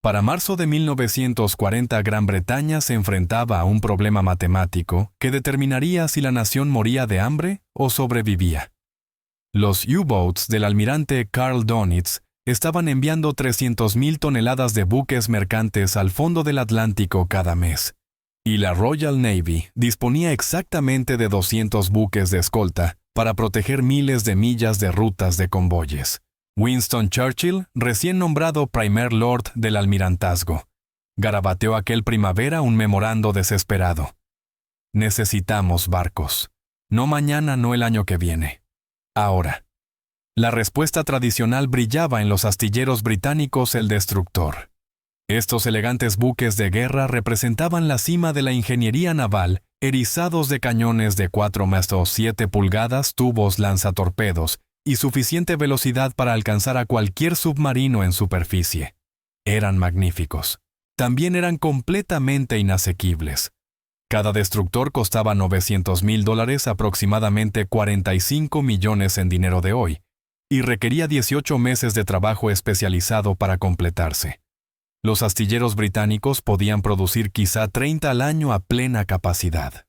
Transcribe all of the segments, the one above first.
Para marzo de 1940, Gran Bretaña se enfrentaba a un problema matemático que determinaría si la nación moría de hambre o sobrevivía. Los U-boats del almirante Karl Dönitz estaban enviando 300.000 toneladas de buques mercantes al fondo del Atlántico cada mes, y la Royal Navy disponía exactamente de 200 buques de escolta para proteger miles de millas de rutas de convoyes. Winston Churchill, recién nombrado Primer Lord del Almirantazgo, garabateó aquel primavera un memorando desesperado. Necesitamos barcos. No mañana, no el año que viene. Ahora. La respuesta tradicional brillaba en los astilleros británicos El Destructor. Estos elegantes buques de guerra representaban la cima de la ingeniería naval, erizados de cañones de 4,7 pulgadas, tubos lanzatorpedos y suficiente velocidad para alcanzar a cualquier submarino en superficie. Eran magníficos. También eran completamente inasequibles. Cada destructor costaba $900,000, aproximadamente 45 millones en dinero de hoy, y requería 18 meses de trabajo especializado para completarse. Los astilleros británicos podían producir quizá 30 al año a plena capacidad.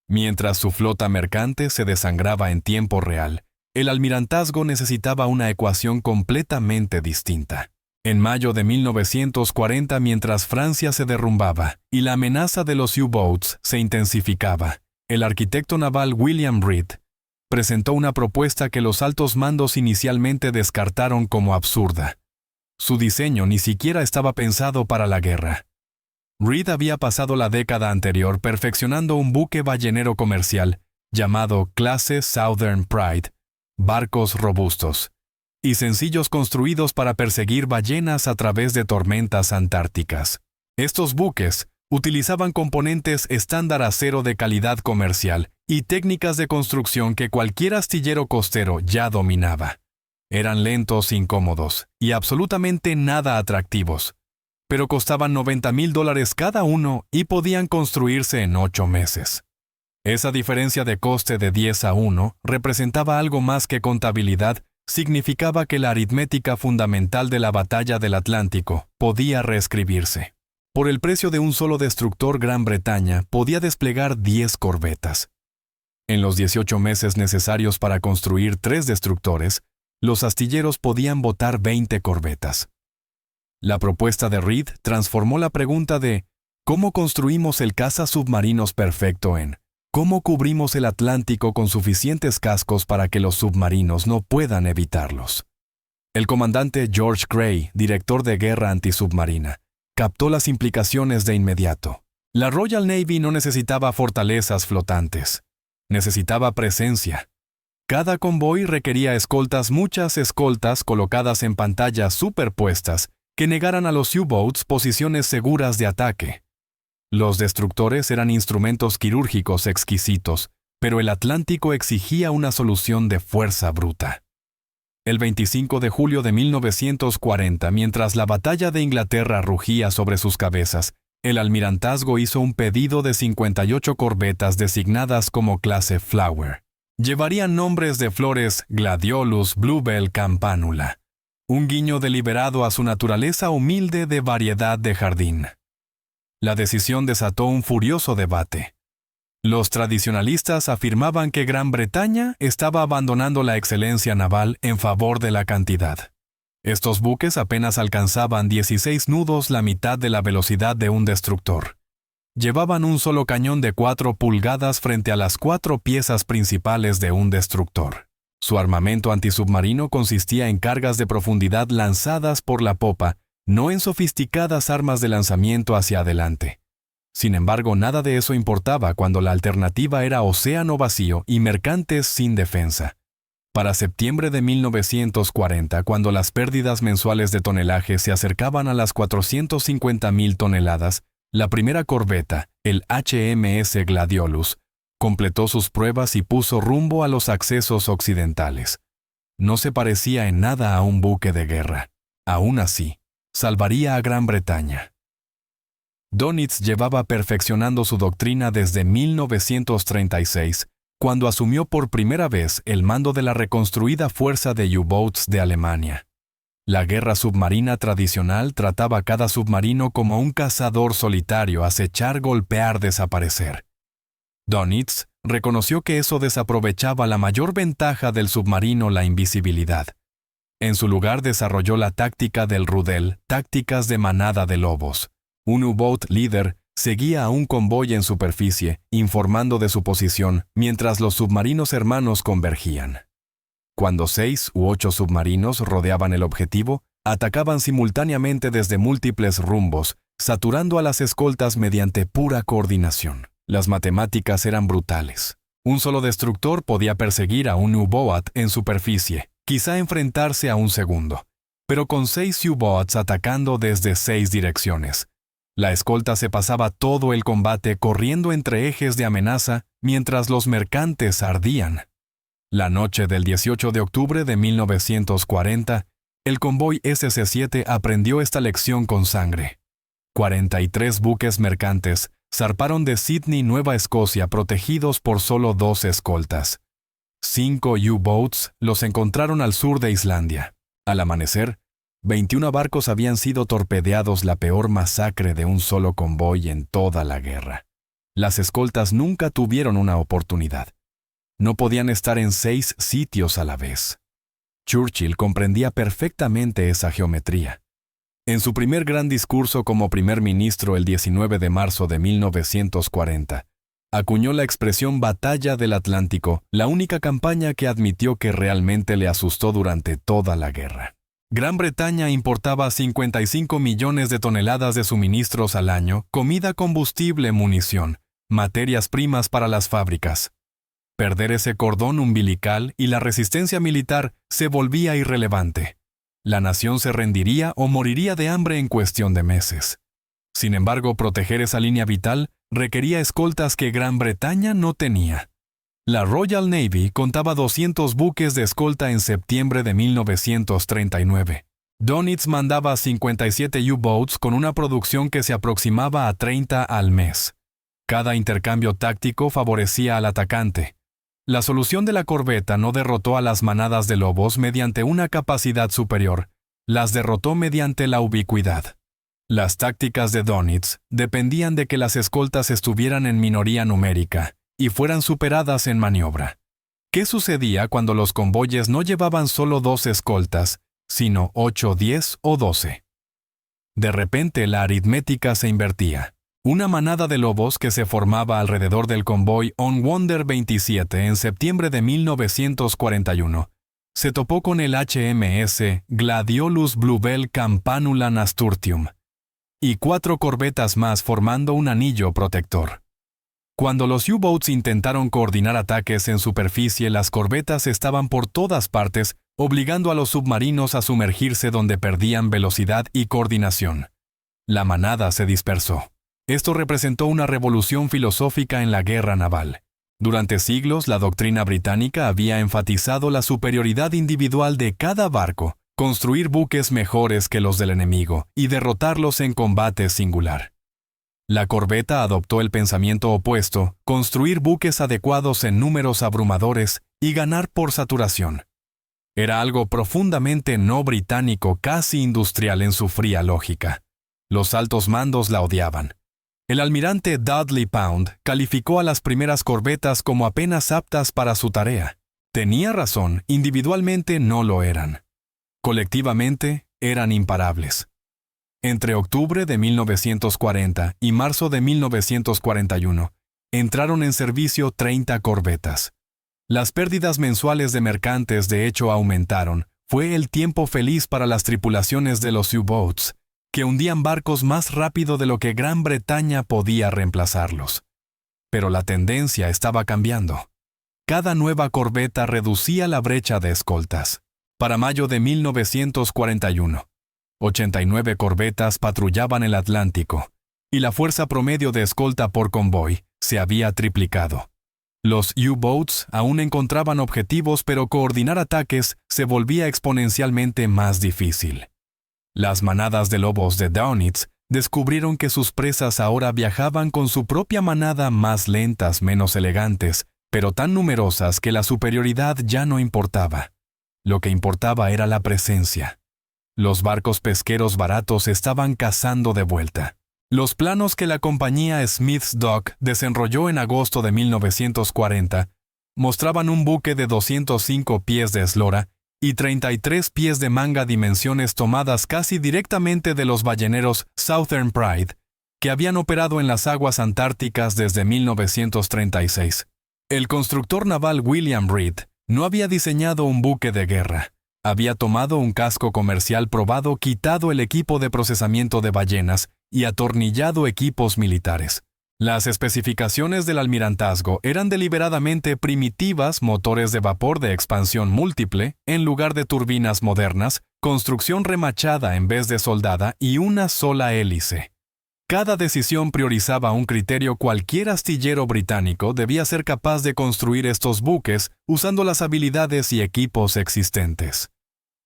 Mientras su flota mercante se desangraba en tiempo real, el almirantazgo necesitaba una ecuación completamente distinta. En mayo de 1940, mientras Francia se derrumbaba y la amenaza de los U-boats se intensificaba, el arquitecto naval William Reed presentó una propuesta que los altos mandos inicialmente descartaron como absurda. Su diseño ni siquiera estaba pensado para la guerra. Reed había pasado la década anterior perfeccionando un buque ballenero comercial llamado clase Southern Pride, barcos robustos y sencillos construidos para perseguir ballenas a través de tormentas antárticas. Estos buques utilizaban componentes estándar acero de calidad comercial y técnicas de construcción que cualquier astillero costero ya dominaba. Eran lentos, incómodos y absolutamente nada atractivos, pero costaban $90,000 cada uno y podían construirse en 8 meses. Esa diferencia de coste de 10-1 representaba algo más que contabilidad, significaba que la aritmética fundamental de la batalla del Atlántico podía reescribirse. Por el precio de un solo destructor, Gran Bretaña podía desplegar 10 corbetas. En los 18 meses necesarios para construir 3 destructores, los astilleros podían botar 20 corbetas. La propuesta de Reed transformó la pregunta de ¿cómo construimos el cazasubmarinos perfecto en ¿cómo cubrimos el Atlántico con suficientes cascos para que los submarinos no puedan evitarlos? El comandante George Gray, director de guerra antisubmarina, captó las implicaciones de inmediato. La Royal Navy no necesitaba fortalezas flotantes. Necesitaba presencia. Cada convoy requería escoltas, muchas escoltas colocadas en pantallas superpuestas que negaran a los U-boats posiciones seguras de ataque. Los destructores eran instrumentos quirúrgicos exquisitos, pero el Atlántico exigía una solución de fuerza bruta. El 25 de julio de 1940, mientras la batalla de Inglaterra rugía sobre sus cabezas, el almirantazgo hizo un pedido de 58 corbetas designadas como clase Flower. Llevarían nombres de flores Gladiolus, Bluebell, Campanula, un guiño deliberado a su naturaleza humilde de variedad de jardín. La decisión desató un furioso debate. Los tradicionalistas afirmaban que Gran Bretaña estaba abandonando la excelencia naval en favor de la cantidad. Estos buques apenas alcanzaban 16 nudos, la mitad de la velocidad de un destructor. Llevaban un solo cañón de 4 pulgadas frente a las 4 piezas principales de un destructor. Su armamento antisubmarino consistía en cargas de profundidad lanzadas por la popa, no en sofisticadas armas de lanzamiento hacia adelante. Sin embargo, nada de eso importaba cuando la alternativa era océano vacío y mercantes sin defensa. Para septiembre de 1940, cuando las pérdidas mensuales de tonelaje se acercaban a las 450,000 toneladas, la primera corbeta, el HMS Gladiolus, completó sus pruebas y puso rumbo a los accesos occidentales. No se parecía en nada a un buque de guerra. Aún así, salvaría a Gran Bretaña. Dönitz llevaba perfeccionando su doctrina desde 1936, cuando asumió por primera vez el mando de la reconstruida fuerza de U-boats de Alemania. La guerra submarina tradicional trataba a cada submarino como un cazador solitario, acechar, golpear, desaparecer. Dönitz reconoció que eso desaprovechaba la mayor ventaja del submarino, la invisibilidad. En su lugar desarrolló la táctica del Rudel, tácticas de manada de lobos. Un U-boat líder seguía a un convoy en superficie, informando de su posición, mientras los submarinos hermanos convergían. Cuando 6 u 8 submarinos rodeaban el objetivo, atacaban simultáneamente desde múltiples rumbos, saturando a las escoltas mediante pura coordinación. Las matemáticas eran brutales. Un solo destructor podía perseguir a un U-boat en superficie, quizá enfrentarse a un segundo, pero con 6 U-boats atacando desde 6 direcciones. La escolta se pasaba todo el combate corriendo entre ejes de amenaza mientras los mercantes ardían. La noche del 18 de octubre de 1940, el convoy SC-7 aprendió esta lección con sangre. 43 buques mercantes zarparon de Sydney, Nueva Escocia, protegidos por solo 2 escoltas. 5 U-boats los encontraron al sur de Islandia. Al amanecer, 21 barcos habían sido torpedeados, la peor masacre de un solo convoy en toda la guerra. Las escoltas nunca tuvieron una oportunidad. No podían estar en 6 sitios a la vez. Churchill comprendía perfectamente esa geometría. En su primer gran discurso como primer ministro el 19 de marzo de 1940, acuñó la expresión Batalla del Atlántico, la única campaña que admitió que realmente le asustó durante toda la guerra. Gran Bretaña importaba 55 millones de toneladas de suministros al año, comida, combustible, munición, materias primas para las fábricas. Perder ese cordón umbilical y la resistencia militar se volvía irrelevante. La nación se rendiría o moriría de hambre en cuestión de meses. Sin embargo, proteger esa línea vital requería escoltas que Gran Bretaña no tenía. La Royal Navy contaba 200 buques de escolta en septiembre de 1939. Dönitz mandaba 57 U-boats con una producción que se aproximaba a 30 al mes. Cada intercambio táctico favorecía al atacante. La solución de la corbeta no derrotó a las manadas de lobos mediante una capacidad superior, las derrotó mediante la ubicuidad. Las tácticas de Dönitz dependían de que las escoltas estuvieran en minoría numérica y fueran superadas en maniobra. ¿Qué sucedía cuando los convoyes no llevaban solo 2 escoltas, sino 8, 10 o 12? De repente la aritmética se invertía. Una manada de lobos que se formaba alrededor del convoy On Wonder 27 en septiembre de 1941 se topó con el HMS Gladiolus Bluebell Campanula Nasturtium y 4 corbetas más formando un anillo protector. Cuando los U-boats intentaron coordinar ataques en superficie, las corbetas estaban por todas partes, obligando a los submarinos a sumergirse donde perdían velocidad y coordinación. La manada se dispersó. Esto representó una revolución filosófica en la guerra naval. Durante siglos, la doctrina británica había enfatizado la superioridad individual de cada barco, construir buques mejores que los del enemigo y derrotarlos en combate singular. La corbeta adoptó el pensamiento opuesto, construir buques adecuados en números abrumadores y ganar por saturación. Era algo profundamente no británico, casi industrial en su fría lógica. Los altos mandos la odiaban. El almirante Dudley Pound calificó a las primeras corbetas como apenas aptas para su tarea. Tenía razón, individualmente no lo eran. Colectivamente, eran imparables. Entre octubre de 1940 y marzo de 1941, entraron en servicio 30 corbetas. Las pérdidas mensuales de mercantes de hecho aumentaron. Fue el tiempo feliz para las tripulaciones de los U-boats, que hundían barcos más rápido de lo que Gran Bretaña podía reemplazarlos. Pero la tendencia estaba cambiando. Cada nueva corbeta reducía la brecha de escoltas. Para mayo de 1941, 89 corbetas patrullaban el Atlántico, y la fuerza promedio de escolta por convoy se había triplicado. Los U-boats aún encontraban objetivos, pero coordinar ataques se volvía exponencialmente más difícil. Las manadas de lobos de Dönitz descubrieron que sus presas ahora viajaban con su propia manada, más lentas, menos elegantes, pero tan numerosas que la superioridad ya no importaba. Lo que importaba era la presencia. Los barcos pesqueros baratos estaban cazando de vuelta. Los planos que la compañía Smith's Dock desenrolló en agosto de 1940 mostraban un buque de 205 pies de eslora y 33 pies de manga, dimensiones tomadas casi directamente de los balleneros Southern Pride, que habían operado en las aguas antárticas desde 1936. El constructor naval William Reed no había diseñado un buque de guerra. Había tomado un casco comercial probado, quitado el equipo de procesamiento de ballenas y atornillado equipos militares. Las especificaciones del almirantazgo eran deliberadamente primitivas: motores de vapor de expansión múltiple en lugar de turbinas modernas, construcción remachada en vez de soldada y una sola hélice. Cada decisión priorizaba un criterio. Cualquier astillero británico debía ser capaz de construir estos buques usando las habilidades y equipos existentes.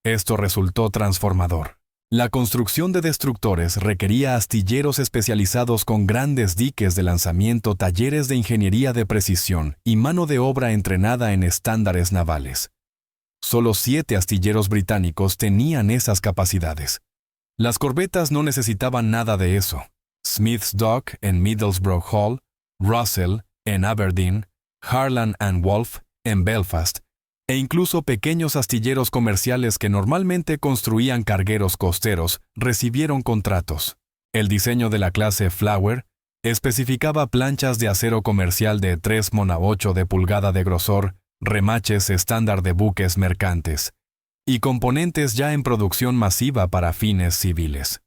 Esto resultó transformador. La construcción de destructores requería astilleros especializados con grandes diques de lanzamiento, talleres de ingeniería de precisión y mano de obra entrenada en estándares navales. Solo 7 astilleros británicos tenían esas capacidades. Las corbetas no necesitaban nada de eso. Smith's Dock en Middlesbrough Hall, Russell en Aberdeen, Harland and Wolff en Belfast, e incluso pequeños astilleros comerciales que normalmente construían cargueros costeros recibieron contratos. El diseño de la clase Flower especificaba planchas de acero comercial de 3,8 de pulgada de grosor, remaches estándar de buques mercantes y componentes ya en producción masiva para fines civiles.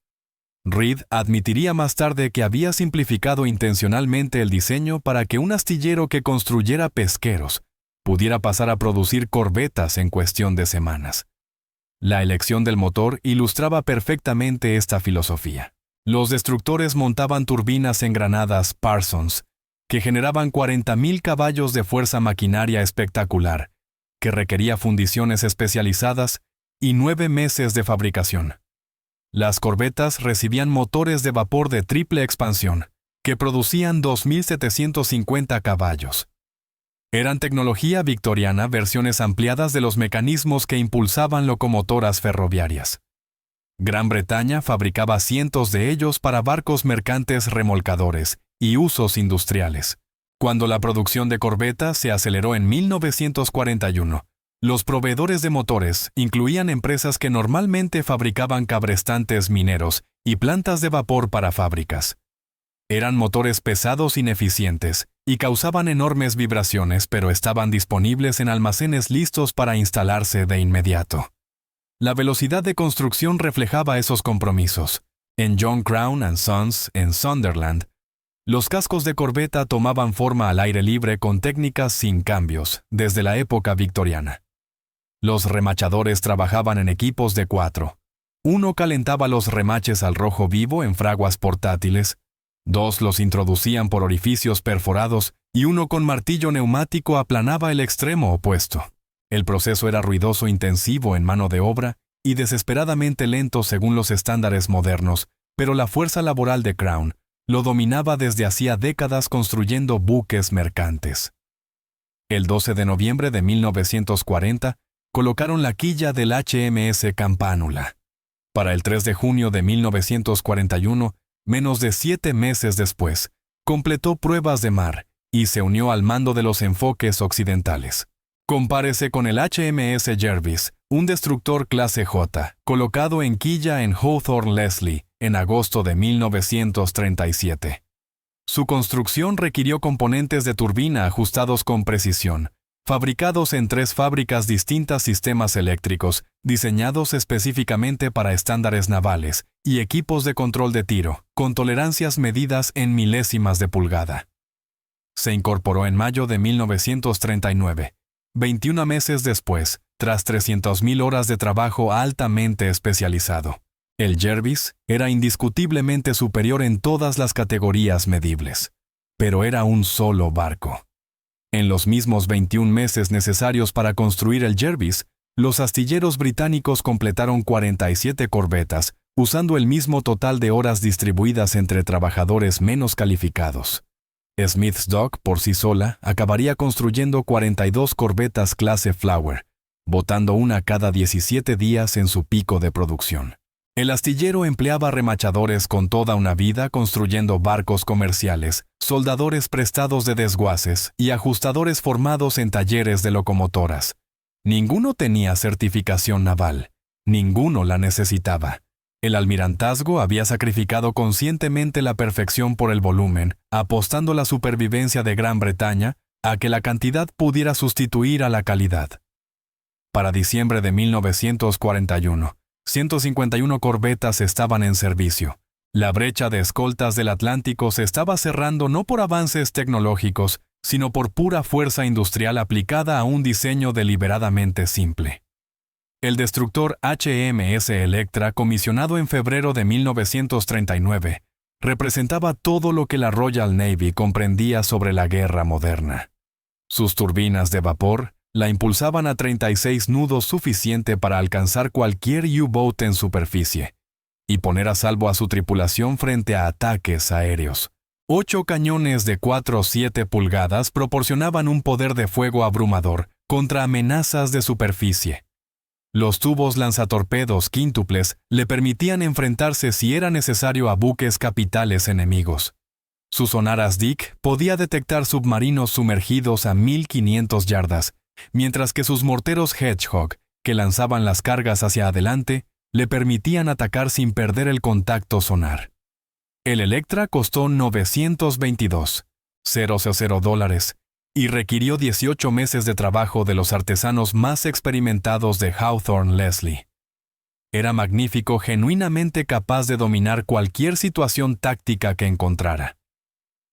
Reed admitiría más tarde que había simplificado intencionalmente el diseño para que un astillero que construyera pesqueros pudiera pasar a producir corbetas en cuestión de semanas. La elección del motor ilustraba perfectamente esta filosofía. Los destructores montaban turbinas engranadas Parsons, que generaban 40.000 caballos de fuerza, maquinaria espectacular, que requería fundiciones especializadas y 9 meses de fabricación. Las corbetas recibían motores de vapor de triple expansión, que producían 2.750 caballos. Eran tecnología victoriana, versiones ampliadas de los mecanismos que impulsaban locomotoras ferroviarias. Gran Bretaña fabricaba cientos de ellos para barcos mercantes remolcadores y usos industriales. Cuando la producción de corbetas se aceleró en 1941, los proveedores de motores incluían empresas que normalmente fabricaban cabrestantes mineros y plantas de vapor para fábricas. Eran motores pesados, ineficientes, y causaban enormes vibraciones, pero estaban disponibles en almacenes listos para instalarse de inmediato. La velocidad de construcción reflejaba esos compromisos. En John Crown and Sons, en Sunderland, los cascos de corbeta tomaban forma al aire libre con técnicas sin cambios, desde la época victoriana. Los remachadores trabajaban en equipos de 4. Uno calentaba los remaches al rojo vivo en fraguas portátiles, 2 los introducían por orificios perforados y uno con martillo neumático aplanaba el extremo opuesto. El proceso era ruidoso, intensivo en mano de obra y desesperadamente lento según los estándares modernos, pero la fuerza laboral de Crown lo dominaba desde hacía décadas construyendo buques mercantes. El 12 de noviembre de 1940 colocaron la quilla del HMS Campanula. Para el 3 de junio de 1941, menos de 7 meses después, completó pruebas de mar y se unió al mando de los enfoques occidentales. Compárese con el HMS Jervis, un destructor clase J, colocado en quilla en Hawthorne Leslie en agosto de 1937. Su construcción requirió componentes de turbina ajustados con precisión, fabricados en 3 fábricas distintas, sistemas eléctricos, diseñados específicamente para estándares navales, y equipos de control de tiro, con tolerancias medidas en milésimas de pulgada. Se incorporó en mayo de 1939, 21 meses después, tras 300.000 horas de trabajo altamente especializado. El Jervis era indiscutiblemente superior en todas las categorías medibles, pero era un solo barco. En los mismos 21 meses necesarios para construir el Jervis, los astilleros británicos completaron 47 corbetas, usando el mismo total de horas distribuidas entre trabajadores menos calificados. Smith's Dock, por sí sola, acabaría construyendo 42 corbetas clase Flower, botando una cada 17 días en su pico de producción. El astillero empleaba remachadores con toda una vida construyendo barcos comerciales, soldadores prestados de desguaces y ajustadores formados en talleres de locomotoras. Ninguno tenía certificación naval. Ninguno la necesitaba. El almirantazgo había sacrificado conscientemente la perfección por el volumen, apostando la supervivencia de Gran Bretaña a que la cantidad pudiera sustituir a la calidad. Para diciembre de 1941, 151 corbetas estaban en servicio. La brecha de escoltas del Atlántico se estaba cerrando no por avances tecnológicos, sino por pura fuerza industrial aplicada a un diseño deliberadamente simple. El destructor HMS Electra, comisionado en febrero de 1939, representaba todo lo que la Royal Navy comprendía sobre la guerra moderna. Sus turbinas de vapor la impulsaban a 36 nudos, suficiente para alcanzar cualquier U-boat en superficie y poner a salvo a su tripulación frente a ataques aéreos. 8 cañones de 4 o 7 pulgadas proporcionaban un poder de fuego abrumador contra amenazas de superficie. Los tubos lanzatorpedos quíntuples le permitían enfrentarse si era necesario a buques capitales enemigos. Su sonar ASDIC podía detectar submarinos sumergidos a 1500 yardas, mientras que sus morteros Hedgehog, que lanzaban las cargas hacia adelante, le permitían atacar sin perder el contacto sonar. El Electra costó $922,000 y requirió 18 meses de trabajo de los artesanos más experimentados de Hawthorne Leslie. Era magnífico, genuinamente capaz de dominar cualquier situación táctica que encontrara.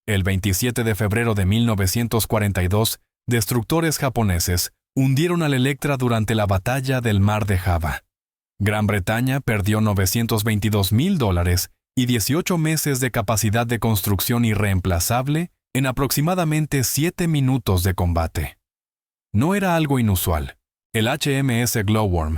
El 27 de febrero de 1942, destructores japoneses hundieron al Electra durante la batalla del Mar de Java. Gran Bretaña perdió $922,000 y 18 meses de capacidad de construcción irreemplazable en aproximadamente 7 minutos de combate. No era algo inusual. El HMS Glowworm,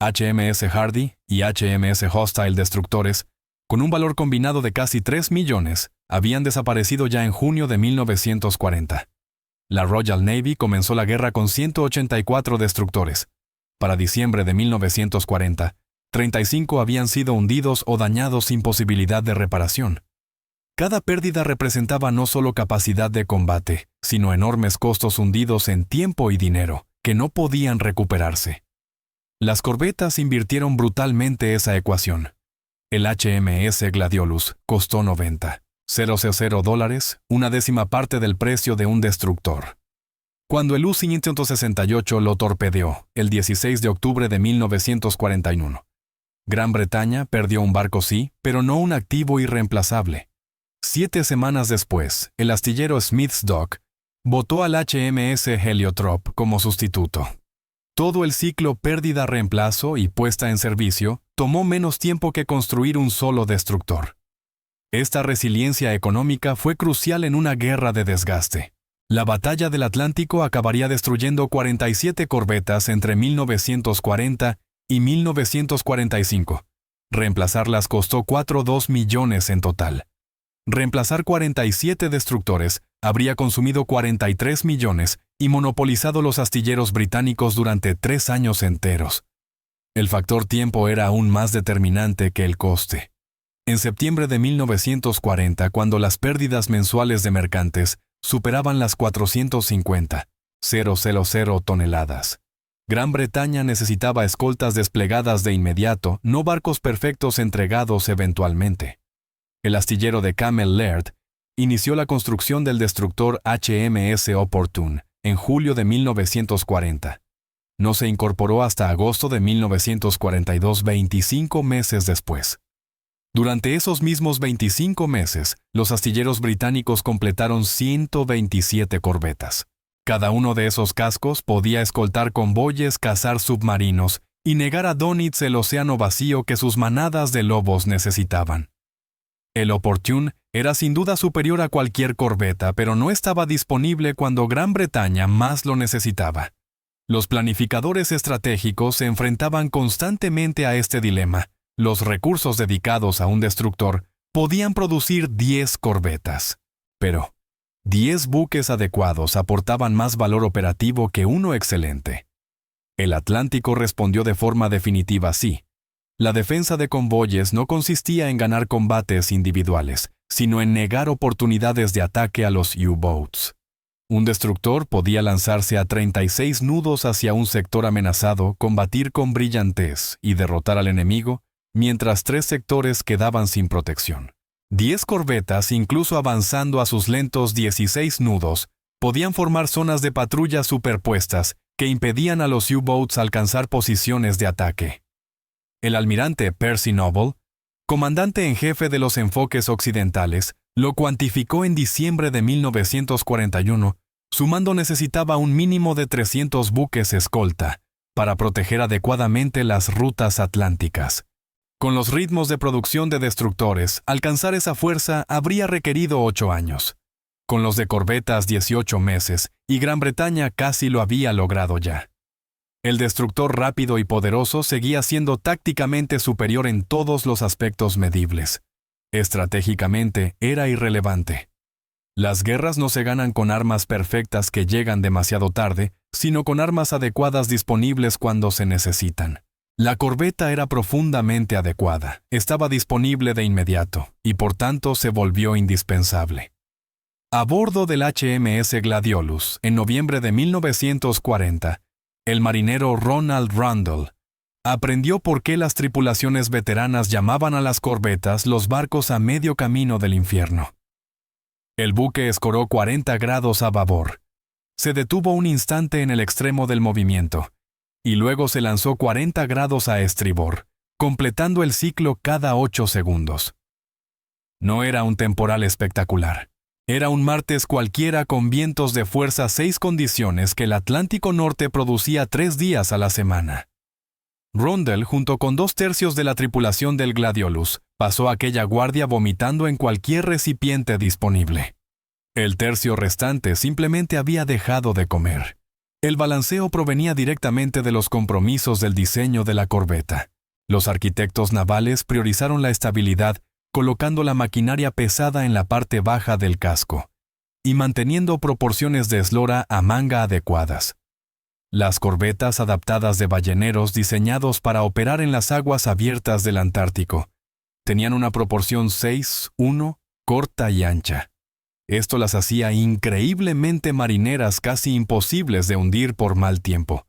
HMS Hardy y HMS Hostile destructores, con un valor combinado de casi 3 millones, habían desaparecido ya en junio de 1940. La Royal Navy comenzó la guerra con 184 destructores. Para diciembre de 1940, 35 habían sido hundidos o dañados sin posibilidad de reparación. Cada pérdida representaba no solo capacidad de combate, sino enormes costos hundidos en tiempo y dinero, que no podían recuperarse. Las corbetas invirtieron brutalmente esa ecuación. El HMS Gladiolus costó $90,000, una décima parte del precio de un destructor. Cuando el U-568 lo torpedeó, el 16 de octubre de 1941, Gran Bretaña perdió un barco sí, pero no un activo irreemplazable. 7 semanas después, el astillero Smith's Dock votó al HMS Heliotrop como sustituto. Todo el ciclo pérdida-reemplazo y puesta en servicio tomó menos tiempo que construir un solo destructor. Esta resiliencia económica fue crucial en una guerra de desgaste. La batalla del Atlántico acabaría destruyendo 47 corbetas entre 1940 y 1945. Reemplazarlas costó $4,2 millones en total. Reemplazar 47 destructores habría consumido 43 millones y monopolizado los astilleros británicos durante 3 años enteros. El factor tiempo era aún más determinante que el coste. En septiembre de 1940, cuando las pérdidas mensuales de mercantes superaban las 450,000 toneladas, Gran Bretaña necesitaba escoltas desplegadas de inmediato, no barcos perfectos entregados eventualmente. El astillero de Camel Laird inició la construcción del destructor HMS Opportune en julio de 1940. No se incorporó hasta agosto de 1942, 25 meses después. Durante esos mismos 25 meses, los astilleros británicos completaron 127 corbetas. Cada uno de esos cascos podía escoltar convoyes, cazar submarinos y negar a Dönitz el océano vacío que sus manadas de lobos necesitaban. El Opportune era sin duda superior a cualquier corbeta, pero no estaba disponible cuando Gran Bretaña más lo necesitaba. Los planificadores estratégicos se enfrentaban constantemente a este dilema. Los recursos dedicados a un destructor podían producir 10 corbetas, pero 10 buques adecuados aportaban más valor operativo que uno excelente. El Atlántico respondió de forma definitiva sí. La defensa de convoyes no consistía en ganar combates individuales, sino en negar oportunidades de ataque a los U-Boats. Un destructor podía lanzarse a 36 nudos hacia un sector amenazado, combatir con brillantez y derrotar al enemigo, mientras 3 sectores quedaban sin protección. 10 corbetas, incluso avanzando a sus lentos 16 nudos, podían formar zonas de patrulla superpuestas que impedían a los U-Boats alcanzar posiciones de ataque. El almirante Percy Noble, comandante en jefe de los enfoques occidentales, lo cuantificó en diciembre de 1941. Su mando necesitaba un mínimo de 300 buques escolta para proteger adecuadamente las rutas atlánticas. Con los ritmos de producción de destructores, alcanzar esa fuerza habría requerido 8 años. Con los de corbetas 18 meses, y Gran Bretaña casi lo había logrado ya. El destructor rápido y poderoso seguía siendo tácticamente superior en todos los aspectos medibles. Estratégicamente era irrelevante. Las guerras no se ganan con armas perfectas que llegan demasiado tarde, sino con armas adecuadas disponibles cuando se necesitan. La corbeta era profundamente adecuada, estaba disponible de inmediato, y por tanto se volvió indispensable. A bordo del HMS Gladiolus, en noviembre de 1940, el marinero Ronald Rundle aprendió por qué las tripulaciones veteranas llamaban a las corbetas los barcos a medio camino del infierno. El buque escoró 40 grados a babor. Se detuvo un instante en el extremo del movimiento, y luego se lanzó 40 grados a estribor, completando el ciclo cada 8 segundos. No era un temporal espectacular. Era un martes cualquiera con vientos de fuerza 6 condiciones que el Atlántico Norte producía 3 días a la semana. Rundle, junto con 2/3 de la tripulación del Gladiolus, pasó aquella guardia vomitando en cualquier recipiente disponible. El tercio restante simplemente había dejado de comer. El balanceo provenía directamente de los compromisos del diseño de la corbeta. Los arquitectos navales priorizaron la estabilidad, colocando la maquinaria pesada en la parte baja del casco y manteniendo proporciones de eslora a manga adecuadas. Las corbetas adaptadas de balleneros diseñados para operar en las aguas abiertas del Antártico tenían una proporción 6:1 corta y ancha. Esto las hacía increíblemente marineras, casi imposibles de hundir por mal tiempo,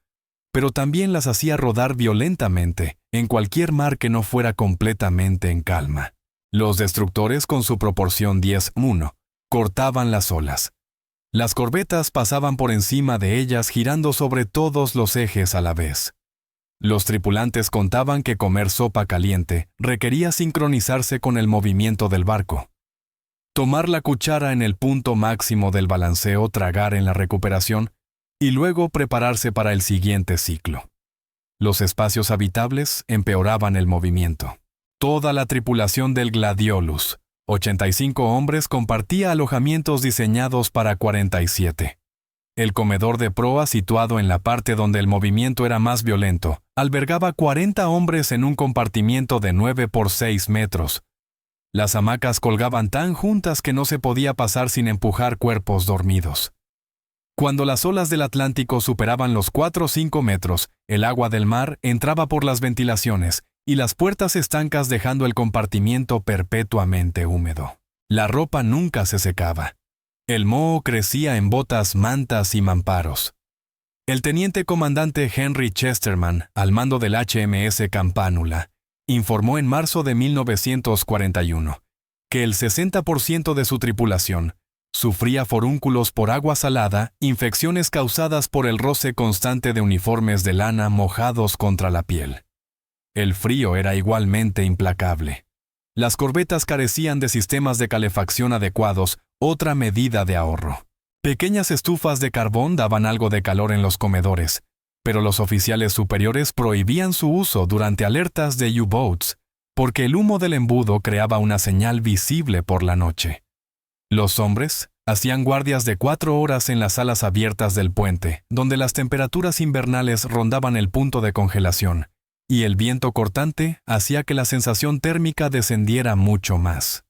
pero también las hacía rodar violentamente en cualquier mar que no fuera completamente en calma. Los destructores, con su proporción 10:1, cortaban las olas. Las corbetas pasaban por encima de ellas girando sobre todos los ejes a la vez. Los tripulantes contaban que comer sopa caliente requería sincronizarse con el movimiento del barco. Tomar la cuchara en el punto máximo del balanceo, tragar en la recuperación y luego prepararse para el siguiente ciclo. Los espacios habitables empeoraban el movimiento. Toda la tripulación del Gladiolus, 85 hombres, compartía alojamientos diseñados para 47. El comedor de proa, situado en la parte donde el movimiento era más violento, albergaba 40 hombres en un compartimiento de 9 por 6 metros. Las hamacas colgaban tan juntas que no se podía pasar sin empujar cuerpos dormidos. Cuando las olas del Atlántico superaban los 4 o 5 metros, el agua del mar entraba por las ventilaciones y las puertas estancas, dejando el compartimiento perpetuamente húmedo. La ropa nunca se secaba. El moho crecía en botas, mantas y mamparos. El teniente comandante Henry Chesterman, al mando del HMS Campánula, informó en marzo de 1941 que el 60% de su tripulación sufría forúnculos por agua salada, infecciones causadas por el roce constante de uniformes de lana mojados contra la piel. El frío era igualmente implacable. Las corbetas carecían de sistemas de calefacción adecuados, otra medida de ahorro. Pequeñas estufas de carbón daban algo de calor en los comedores, pero los oficiales superiores prohibían su uso durante alertas de U-Boats, porque el humo del embudo creaba una señal visible por la noche. Los hombres hacían guardias de 4 horas en las salas abiertas del puente, donde las temperaturas invernales rondaban el punto de congelación, y el viento cortante hacía que la sensación térmica descendiera mucho más.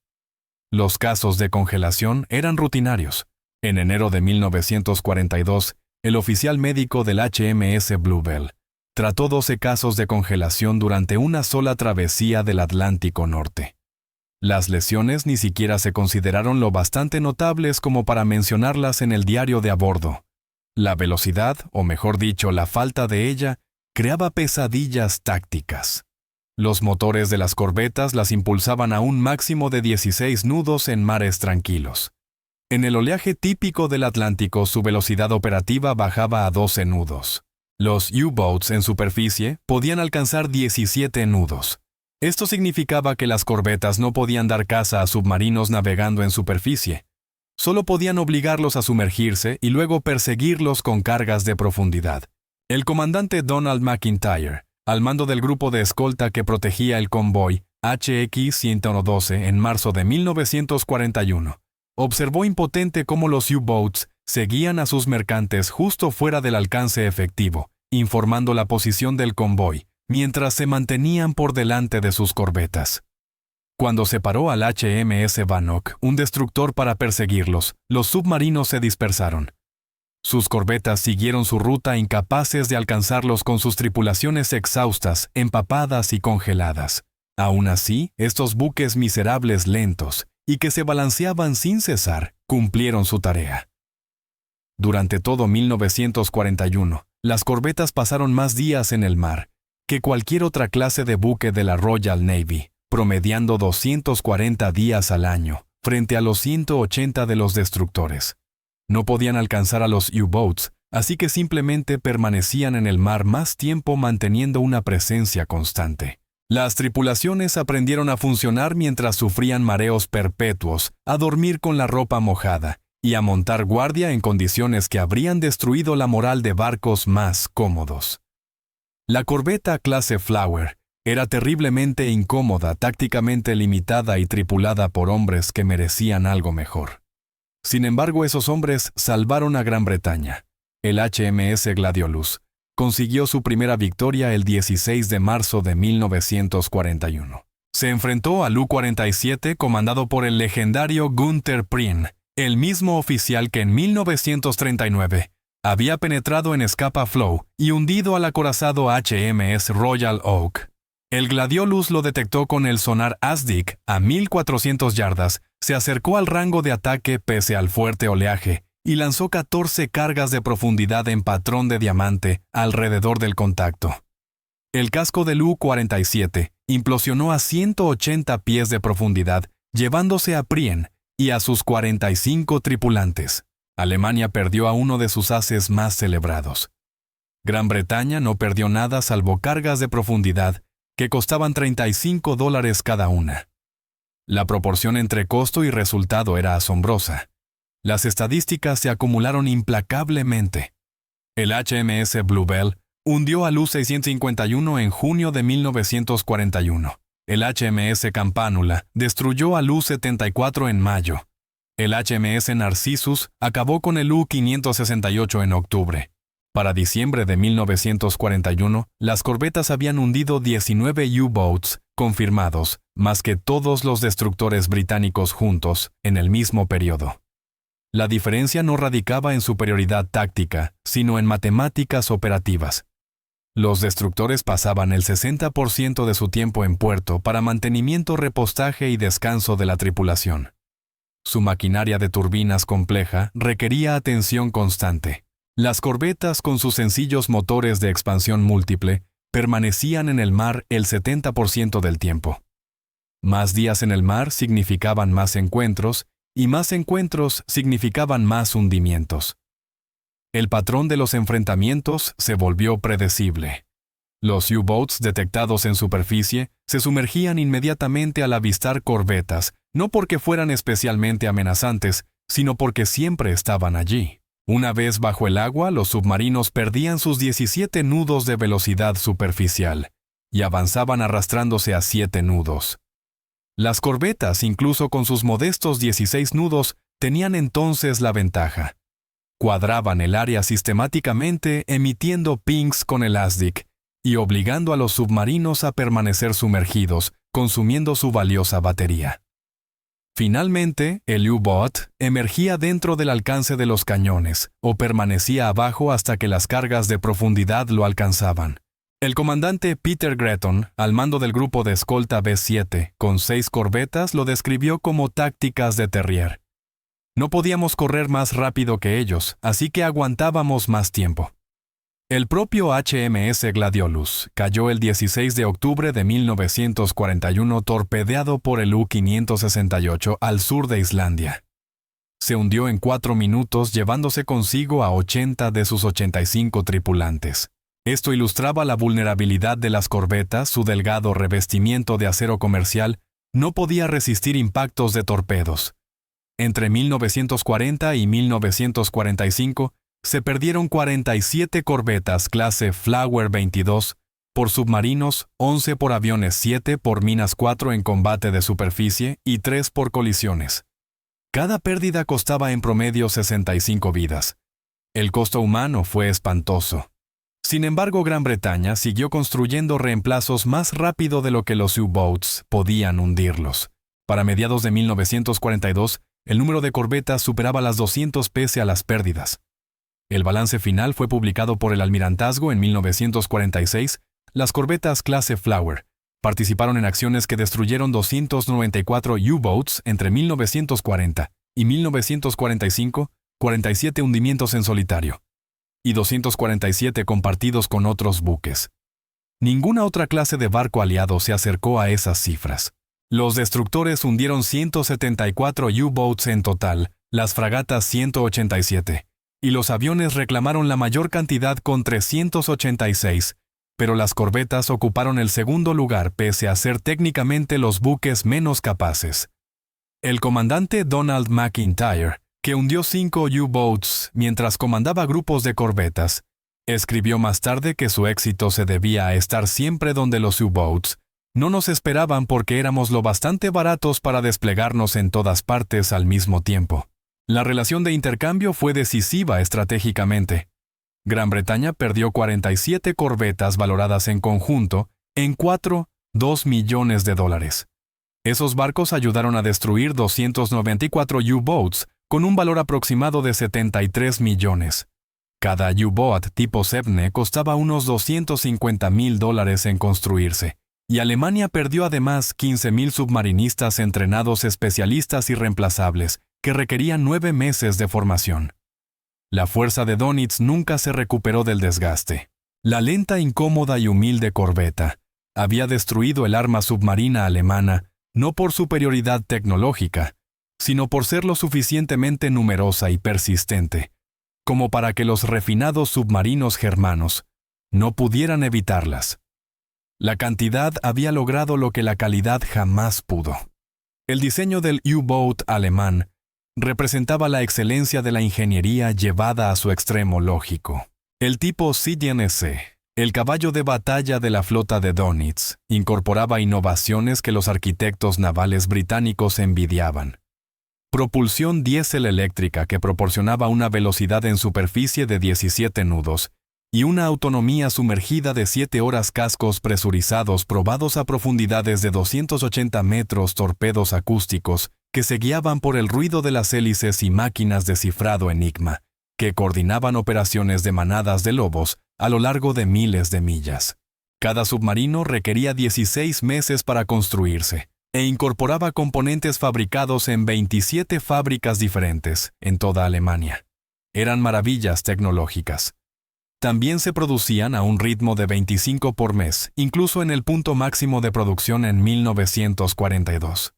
Los casos de congelación eran rutinarios. En enero de 1942, el oficial médico del HMS Bluebell trató 12 casos de congelación durante una sola travesía del Atlántico Norte. Las lesiones ni siquiera se consideraron lo bastante notables como para mencionarlas en el diario de a bordo. La velocidad, o mejor dicho, la falta de ella, creaba pesadillas tácticas. Los motores de las corbetas las impulsaban a un máximo de 16 nudos en mares tranquilos. En el oleaje típico del Atlántico, su velocidad operativa bajaba a 12 nudos. Los U-boats en superficie podían alcanzar 17 nudos. Esto significaba que las corbetas no podían dar caza a submarinos navegando en superficie. Solo podían obligarlos a sumergirse y luego perseguirlos con cargas de profundidad. El comandante Donald McIntyre, al mando del grupo de escolta que protegía el convoy HX-112 en marzo de 1941, observó impotente cómo los U-boats seguían a sus mercantes justo fuera del alcance efectivo, informando la posición del convoy, mientras se mantenían por delante de sus corbetas. Cuando se paró al HMS Bannock, un destructor para perseguirlos, los submarinos se dispersaron. Sus corbetas siguieron su ruta incapaces de alcanzarlos con sus tripulaciones exhaustas, empapadas y congeladas. Aún así, estos buques miserables lentos, y que se balanceaban sin cesar, cumplieron su tarea. Durante todo 1941, las corbetas pasaron más días en el mar que cualquier otra clase de buque de la Royal Navy, promediando 240 días al año, frente a los 180 de los destructores. No podían alcanzar a los U-boats, así que simplemente permanecían en el mar más tiempo manteniendo una presencia constante. Las tripulaciones aprendieron a funcionar mientras sufrían mareos perpetuos, a dormir con la ropa mojada y a montar guardia en condiciones que habrían destruido la moral de barcos más cómodos. La corbeta clase Flower era terriblemente incómoda, tácticamente limitada y tripulada por hombres que merecían algo mejor. Sin embargo, esos hombres salvaron a Gran Bretaña. El HMS Gladiolus consiguió su primera victoria el 16 de marzo de 1941. Se enfrentó al U-47 comandado por el legendario Gunther Prien, el mismo oficial que en 1939 había penetrado en Scapa Flow y hundido al acorazado HMS Royal Oak. El Gladiolus lo detectó con el sonar ASDIC a 1,400 yardas, se acercó al rango de ataque pese al fuerte oleaje y lanzó 14 cargas de profundidad en patrón de diamante alrededor del contacto. El casco del U-47 implosionó a 180 pies de profundidad, llevándose a Prien y a sus 45 tripulantes. Alemania perdió a uno de sus ases más celebrados. Gran Bretaña no perdió nada salvo cargas de profundidad que costaban $35 cada una. La proporción entre costo y resultado era asombrosa. Las estadísticas se acumularon implacablemente. El HMS Bluebell hundió al U-651 en junio de 1941. El HMS Campanula destruyó al U-74 en mayo. El HMS Narcissus acabó con el U-568 en octubre. Para diciembre de 1941, las corbetas habían hundido 19 U-boats confirmados, más que todos los destructores británicos juntos en el mismo periodo. La diferencia no radicaba en superioridad táctica, sino en matemáticas operativas. Los destructores pasaban el 60% de su tiempo en puerto para mantenimiento, repostaje y descanso de la tripulación. Su maquinaria de turbinas compleja requería atención constante. Las corbetas, con sus sencillos motores de expansión múltiple, permanecían en el mar el 70% del tiempo. Más días en el mar significaban más encuentros, y más encuentros significaban más hundimientos. El patrón de los enfrentamientos se volvió predecible. Los U-boats detectados en superficie se sumergían inmediatamente al avistar corbetas, no porque fueran especialmente amenazantes, sino porque siempre estaban allí. Una vez bajo el agua, los submarinos perdían sus 17 nudos de velocidad superficial y avanzaban arrastrándose a 7 nudos. Las corbetas, incluso con sus modestos 16 nudos, tenían entonces la ventaja. Cuadraban el área sistemáticamente emitiendo pings con el ASDIC y obligando a los submarinos a permanecer sumergidos, consumiendo su valiosa batería. Finalmente, el U-boat emergía dentro del alcance de los cañones o permanecía abajo hasta que las cargas de profundidad lo alcanzaban. El comandante Peter Gretton, al mando del grupo de escolta B-7, con 6 corbetas, lo describió como tácticas de Terrier. No podíamos correr más rápido que ellos, así que aguantábamos más tiempo. El propio HMS Gladiolus cayó el 16 de octubre de 1941 torpedeado por el U-568 al sur de Islandia. Se hundió en 4 minutos llevándose consigo a 80 de sus 85 tripulantes. Esto ilustraba la vulnerabilidad de las corbetas. Su delgado revestimiento de acero comercial no podía resistir impactos de torpedos. Entre 1940 y 1945 se perdieron 47 corbetas clase Flower 22 por submarinos, 11 por aviones, 7 por minas, 4 en combate de superficie y 3 por colisiones. Cada pérdida costaba en promedio 65 vidas. El costo humano fue espantoso. Sin embargo, Gran Bretaña siguió construyendo reemplazos más rápido de lo que los U-boats podían hundirlos. Para mediados de 1942, el número de corbetas superaba las 200 pese a las pérdidas. El balance final fue publicado por el Almirantazgo en 1946. Las corbetas clase Flower participaron en acciones que destruyeron 294 U-boats entre 1940 y 1945, 47 hundimientos en solitario y 247 compartidos con otros buques. Ninguna otra clase de barco aliado se acercó a esas cifras. Los destructores hundieron 174 U-boats en total, las fragatas 187, y los aviones reclamaron la mayor cantidad con 386, pero las corbetas ocuparon el segundo lugar pese a ser técnicamente los buques menos capaces. El comandante Donald McIntyre, que hundió 5 U-boats mientras comandaba grupos de corbetas, escribió más tarde que su éxito se debía a estar siempre donde los U-boats no nos esperaban porque éramos lo bastante baratos para desplegarnos en todas partes al mismo tiempo. La relación de intercambio fue decisiva estratégicamente. Gran Bretaña perdió 47 corbetas valoradas en conjunto en $2 millones. Esos barcos ayudaron a destruir 294 U-boats con un valor aproximado de 73 millones. Cada U-boat tipo Sebne costaba unos $250,000 en construirse, y Alemania perdió además 15,000 submarinistas entrenados, especialistas y reemplazables, que requerían 9 meses de formación. La fuerza de Dönitz nunca se recuperó del desgaste. La lenta, incómoda y humilde corbeta había destruido el arma submarina alemana no por superioridad tecnológica, sino por ser lo suficientemente numerosa y persistente, como para que los refinados submarinos germanos no pudieran evitarlas. La cantidad había logrado lo que la calidad jamás pudo. El diseño del U-boat alemán representaba la excelencia de la ingeniería llevada a su extremo lógico. El tipo CDNC, el caballo de batalla de la flota de Dönitz, incorporaba innovaciones que los arquitectos navales británicos envidiaban. Propulsión diésel eléctrica que proporcionaba una velocidad en superficie de 17 nudos y una autonomía sumergida de 7 horas, cascos presurizados probados a profundidades de 280 metros, torpedos acústicos que se guiaban por el ruido de las hélices y máquinas de cifrado Enigma, que coordinaban operaciones de manadas de lobos a lo largo de miles de millas. Cada submarino requería 16 meses para construirse e incorporaba componentes fabricados en 27 fábricas diferentes en toda Alemania. Eran maravillas tecnológicas. También se producían a un ritmo de 25 por mes, incluso en el punto máximo de producción en 1942.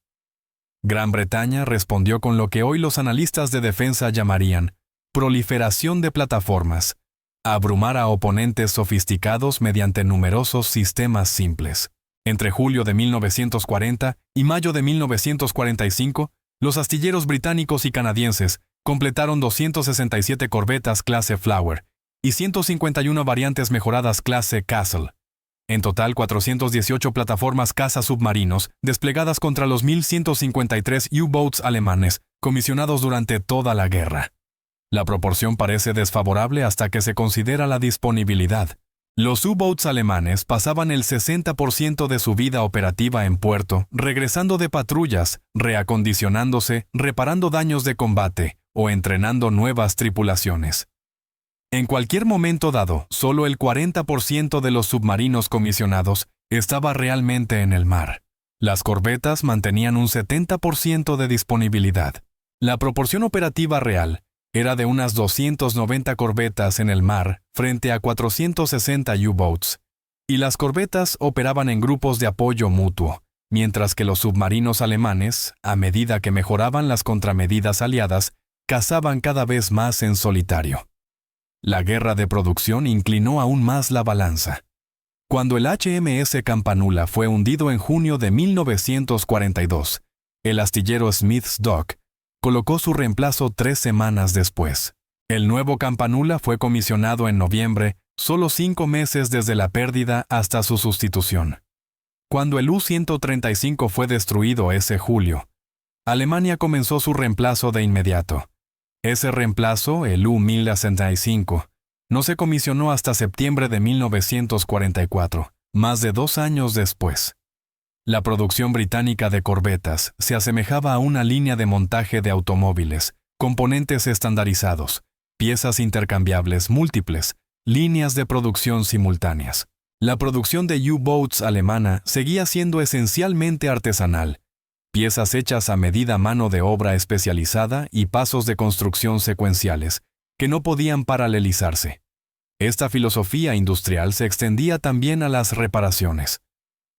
Gran Bretaña respondió con lo que hoy los analistas de defensa llamarían proliferación de plataformas, abrumar a oponentes sofisticados mediante numerosos sistemas simples. Entre julio de 1940 y mayo de 1945, los astilleros británicos y canadienses completaron 267 corbetas clase Flower y 151 variantes mejoradas clase Castle. En total, 418 plataformas caza submarinos desplegadas contra los 1,153 U-boats alemanes comisionados durante toda la guerra. La proporción parece desfavorable hasta que se considera la disponibilidad. Los U-boats alemanes pasaban el 60% de su vida operativa en puerto, regresando de patrullas, reacondicionándose, reparando daños de combate o entrenando nuevas tripulaciones. En cualquier momento dado, solo el 40% de los submarinos comisionados estaba realmente en el mar. Las corbetas mantenían un 70% de disponibilidad. La proporción operativa real era de unas 290 corbetas en el mar frente a 460 U-boats, y las corbetas operaban en grupos de apoyo mutuo, mientras que los submarinos alemanes, a medida que mejoraban las contramedidas aliadas, cazaban cada vez más en solitario. La guerra de producción inclinó aún más la balanza. Cuando el HMS Campanula fue hundido en junio de 1942, el astillero Smith's Dock colocó su reemplazo 3 semanas después. El nuevo Campanula fue comisionado en noviembre, solo 5 meses desde la pérdida hasta su sustitución. Cuando el U-135 fue destruido ese julio, Alemania comenzó su reemplazo de inmediato. Ese reemplazo, el U-1065, no se comisionó hasta septiembre de 1944, más de 2 años después. La producción británica de corbetas se asemejaba a una línea de montaje de automóviles, componentes estandarizados, piezas intercambiables múltiples, líneas de producción simultáneas. La producción de U-boats alemana seguía siendo esencialmente artesanal, piezas hechas a medida, mano de obra especializada y pasos de construcción secuenciales, que no podían paralelizarse. Esta filosofía industrial se extendía también a las reparaciones.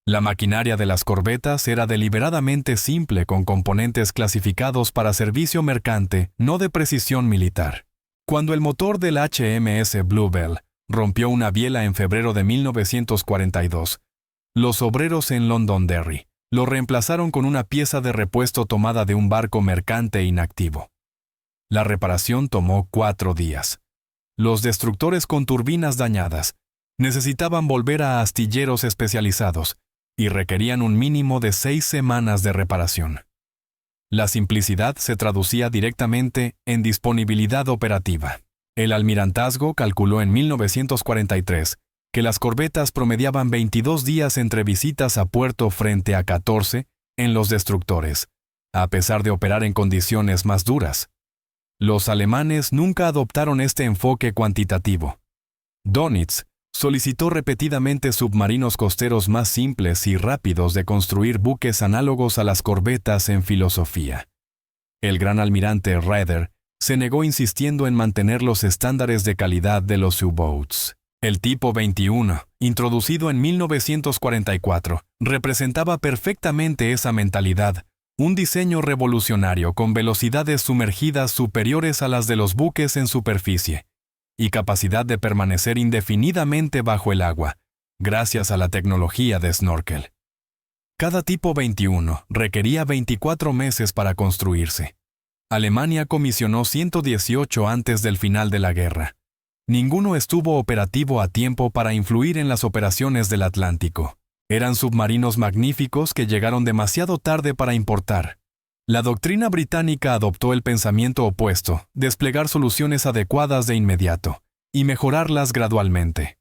La maquinaria de las corbetas era deliberadamente simple, con componentes clasificados para servicio mercante, no de precisión militar. Cuando el motor del HMS Bluebell rompió una biela en febrero de 1942, los obreros en Londonderry lo reemplazaron con una pieza de repuesto tomada de un barco mercante inactivo. La reparación tomó 4 días. Los destructores con turbinas dañadas necesitaban volver a astilleros especializados y requerían un mínimo de 6 semanas de reparación. La simplicidad se traducía directamente en disponibilidad operativa. El almirantazgo calculó en 1943 que las corbetas promediaban 22 días entre visitas a puerto frente a 14 en los destructores, a pesar de operar en condiciones más duras. Los alemanes nunca adoptaron este enfoque cuantitativo. Dönitz solicitó repetidamente submarinos costeros más simples y rápidos de construir buques análogos a las corbetas en filosofía. El gran almirante Raeder se negó insistiendo en mantener los estándares de calidad de los U-boats. El tipo 21, introducido en 1944, representaba perfectamente esa mentalidad, un diseño revolucionario con velocidades sumergidas superiores a las de los buques en superficie y capacidad de permanecer indefinidamente bajo el agua, gracias a la tecnología de snorkel. Cada tipo 21 requería 24 meses para construirse. Alemania comisionó 118 antes del final de la guerra. Ninguno estuvo operativo a tiempo para influir en las operaciones del Atlántico. Eran submarinos magníficos que llegaron demasiado tarde para importar. La doctrina británica adoptó el pensamiento opuesto, desplegar soluciones adecuadas de inmediato y mejorarlas gradualmente.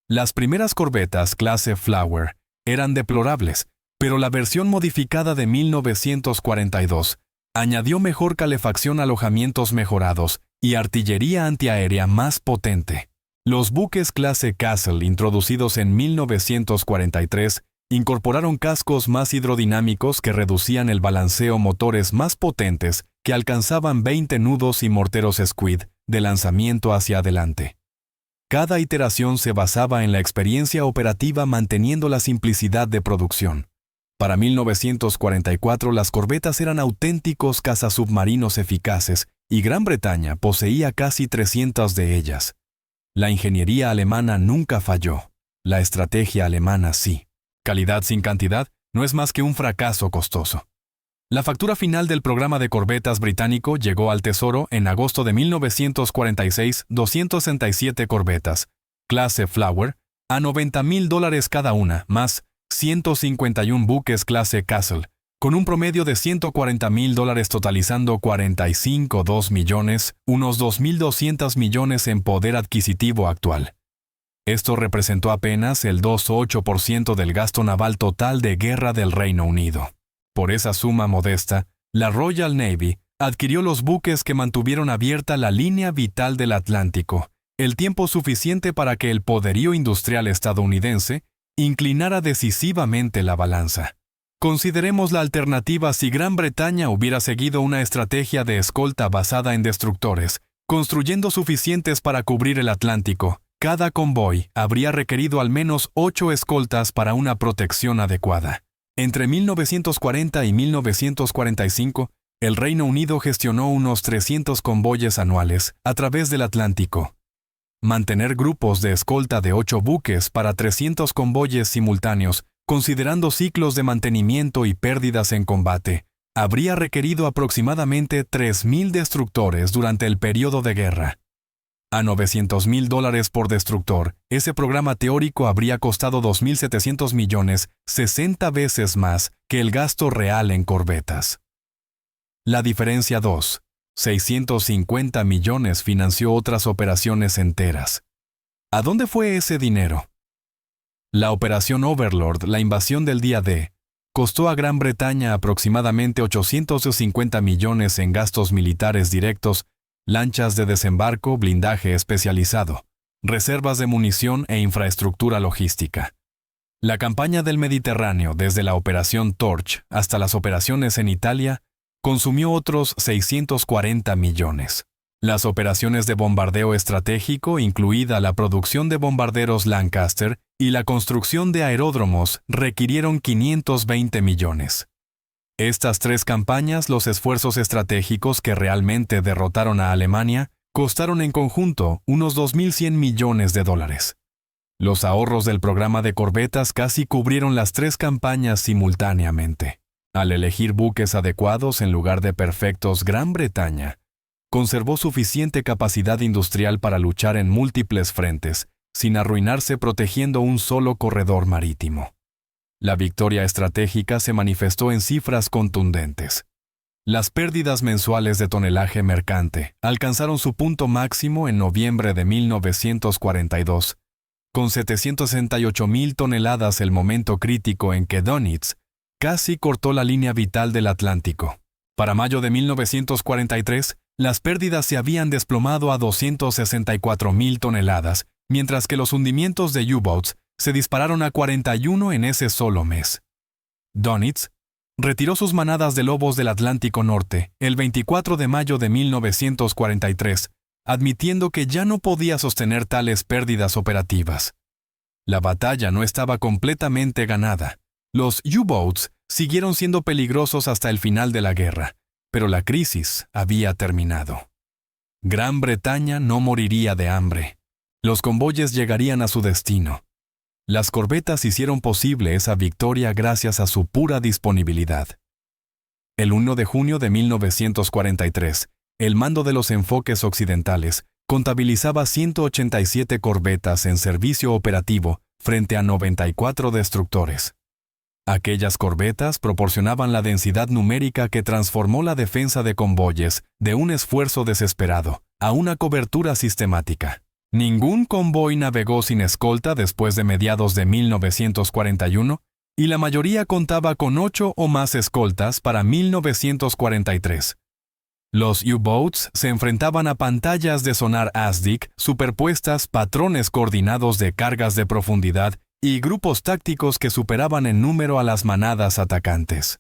Las primeras corbetas clase Flower eran deplorables, pero la versión modificada de 1942 añadió mejor calefacción, alojamientos mejorados y artillería antiaérea más potente. Los buques clase Castle, introducidos en 1943, incorporaron cascos más hidrodinámicos que reducían el balanceo, motores más potentes que alcanzaban 20 nudos y morteros Squid de lanzamiento hacia adelante. Cada iteración se basaba en la experiencia operativa, manteniendo la simplicidad de producción. Para 1944 las corbetas eran auténticos cazasubmarinos eficaces y Gran Bretaña poseía casi 300 de ellas. La ingeniería alemana nunca falló. La estrategia alemana sí. Calidad sin cantidad no es más que un fracaso costoso. La factura final del programa de corbetas británico llegó al Tesoro en agosto de 1946, 267 corbetas, clase Flower, a $90,000 cada una, más 151 buques clase Castle, con un promedio de $140,000 totalizando 45,2 millones, unos 2.200 millones en poder adquisitivo actual. Esto representó apenas el 2,8% del gasto naval total de guerra del Reino Unido. Por esa suma modesta, la Royal Navy adquirió los buques que mantuvieron abierta la línea vital del Atlántico, el tiempo suficiente para que el poderío industrial estadounidense inclinara decisivamente la balanza. Consideremos la alternativa si Gran Bretaña hubiera seguido una estrategia de escolta basada en destructores, construyendo suficientes para cubrir el Atlántico. Cada convoy habría requerido al menos 8 escoltas para una protección adecuada. Entre 1940 y 1945, el Reino Unido gestionó unos 300 convoyes anuales a través del Atlántico. Mantener grupos de escolta de 8 buques para 300 convoyes simultáneos, considerando ciclos de mantenimiento y pérdidas en combate, habría requerido aproximadamente 3.000 destructores durante el periodo de guerra. A $900,000 por destructor, ese programa teórico habría costado 2.700 millones, 60 veces más que el gasto real en corbetas. La diferencia 2. 650 millones financió otras operaciones enteras. ¿A dónde fue ese dinero? La Operación Overlord, la invasión del día D, costó a Gran Bretaña aproximadamente 850 millones en gastos militares directos, lanchas de desembarco, blindaje especializado, reservas de munición e infraestructura logística. La campaña del Mediterráneo, desde la Operación Torch hasta las operaciones en Italia, consumió otros 640 millones. Las operaciones de bombardeo estratégico, incluida la producción de bombarderos Lancaster y la construcción de aeródromos, requirieron 520 millones. Estas 3 campañas, los esfuerzos estratégicos que realmente derrotaron a Alemania, costaron en conjunto unos 2.100 millones de dólares. Los ahorros del programa de corbetas casi cubrieron las 3 campañas simultáneamente. Al elegir buques adecuados en lugar de perfectos, Gran Bretaña conservó suficiente capacidad industrial para luchar en múltiples frentes, sin arruinarse protegiendo un solo corredor marítimo. La victoria estratégica se manifestó en cifras contundentes. Las pérdidas mensuales de tonelaje mercante alcanzaron su punto máximo en noviembre de 1942, con 768,000 toneladas, el momento crítico en que Dönitz casi cortó la línea vital del Atlántico. Para mayo de 1943, las pérdidas se habían desplomado a 264,000 toneladas, mientras que los hundimientos de U-boats se dispararon a 41 en ese solo mes. Dönitz retiró sus manadas de lobos del Atlántico Norte el 24 de mayo de 1943, admitiendo que ya no podía sostener tales pérdidas operativas. La batalla no estaba completamente ganada. Los U-boats siguieron siendo peligrosos hasta el final de la guerra, pero la crisis había terminado. Gran Bretaña no moriría de hambre. Los convoyes llegarían a su destino. Las corbetas hicieron posible esa victoria gracias a su pura disponibilidad. El 1 de junio de 1943, el mando de los enfoques occidentales contabilizaba 187 corbetas en servicio operativo frente a 94 destructores. Aquellas corbetas proporcionaban la densidad numérica que transformó la defensa de convoyes de un esfuerzo desesperado a una cobertura sistemática. Ningún convoy navegó sin escolta después de mediados de 1941 y la mayoría contaba con 8 o más escoltas para 1943. Los U-boats se enfrentaban a pantallas de sonar ASDIC superpuestas, patrones coordinados de cargas de profundidad y grupos tácticos que superaban en número a las manadas atacantes.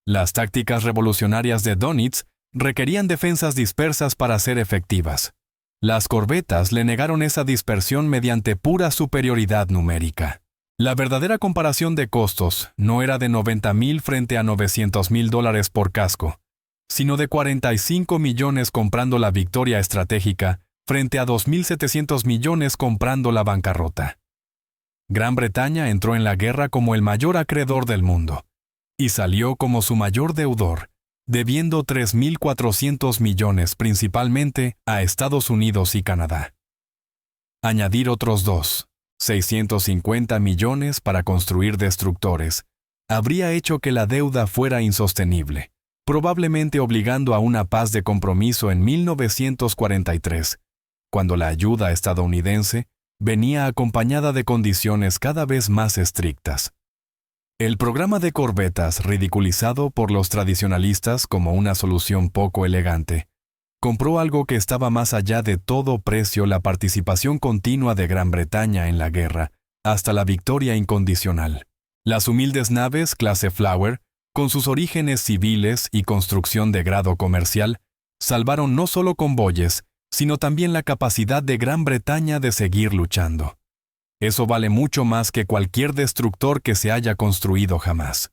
Las tácticas revolucionarias de Dönitz requerían defensas dispersas para ser efectivas. Las corbetas le negaron esa dispersión mediante pura superioridad numérica. La verdadera comparación de costos no era de 90,000 frente a 900,000 dólares por casco, sino de 45 millones comprando la victoria estratégica frente a 2.700 millones comprando la bancarrota. Gran Bretaña entró en la guerra como el mayor acreedor del mundo y salió como su mayor deudor, debiendo 3.400 millones principalmente a Estados Unidos y Canadá. Añadir otros 650 millones para construir destructores, habría hecho que la deuda fuera insostenible, probablemente obligando a una paz de compromiso en 1943, cuando la ayuda estadounidense venía acompañada de condiciones cada vez más estrictas. El programa de corbetas, ridiculizado por los tradicionalistas como una solución poco elegante, compró algo que estaba más allá de todo precio: la participación continua de Gran Bretaña en la guerra, hasta la victoria incondicional. Las humildes naves clase Flower, con sus orígenes civiles y construcción de grado comercial, salvaron no solo convoyes, sino también la capacidad de Gran Bretaña de seguir luchando. Eso vale mucho más que cualquier destructor que se haya construido jamás.